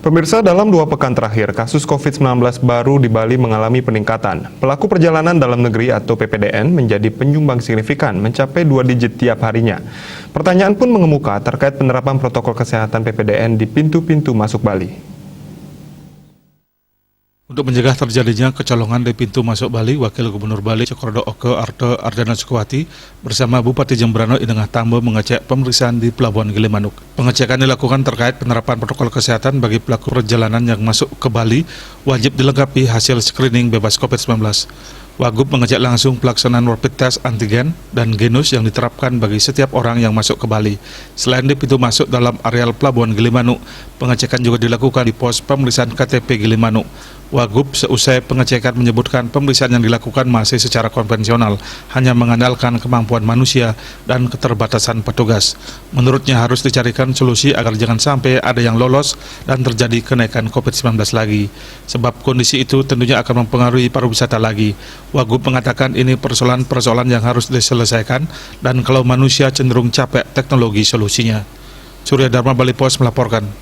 Pemirsa, dalam 2 pekan terakhir, kasus COVID-19 baru di Bali mengalami peningkatan. Pelaku perjalanan dalam negeri atau PPDN menjadi penyumbang signifikan, mencapai 2 digit tiap harinya. Pertanyaan pun mengemuka terkait penerapan protokol kesehatan PPDN di pintu-pintu masuk Bali. Untuk mencegah terjadinya kecolongan di pintu masuk Bali, Wakil Gubernur Bali Cokordo Oke Arte Ardana Sukwati bersama Bupati Jembrano Idengah Tambo mengecek pemeriksaan di Pelabuhan Gilimanuk. Pengecekan dilakukan terkait penerapan protokol kesehatan bagi pelaku perjalanan yang masuk ke Bali wajib dilengkapi hasil screening bebas COVID-19. Wagub mengecek langsung pelaksanaan rapid test antigen dan genus yang diterapkan bagi setiap orang yang masuk ke Bali. Selain di pintu masuk dalam areal Pelabuhan Gilimanuk, pengecekan juga dilakukan di pos pemeriksaan KTP Gilimanuk. Wagub seusai pengecekan menyebutkan pemeriksaan yang dilakukan masih secara konvensional, hanya mengandalkan kemampuan manusia dan keterbatasan petugas. Menurutnya harus dicarikan solusi agar jangan sampai ada yang lolos dan terjadi kenaikan COVID-19 lagi. Sebab kondisi itu tentunya akan mempengaruhi pariwisata lagi. Wagub mengatakan ini persoalan-persoalan yang harus diselesaikan dan kalau manusia cenderung capek, teknologi solusinya. Surya Dharma Bali Pos melaporkan.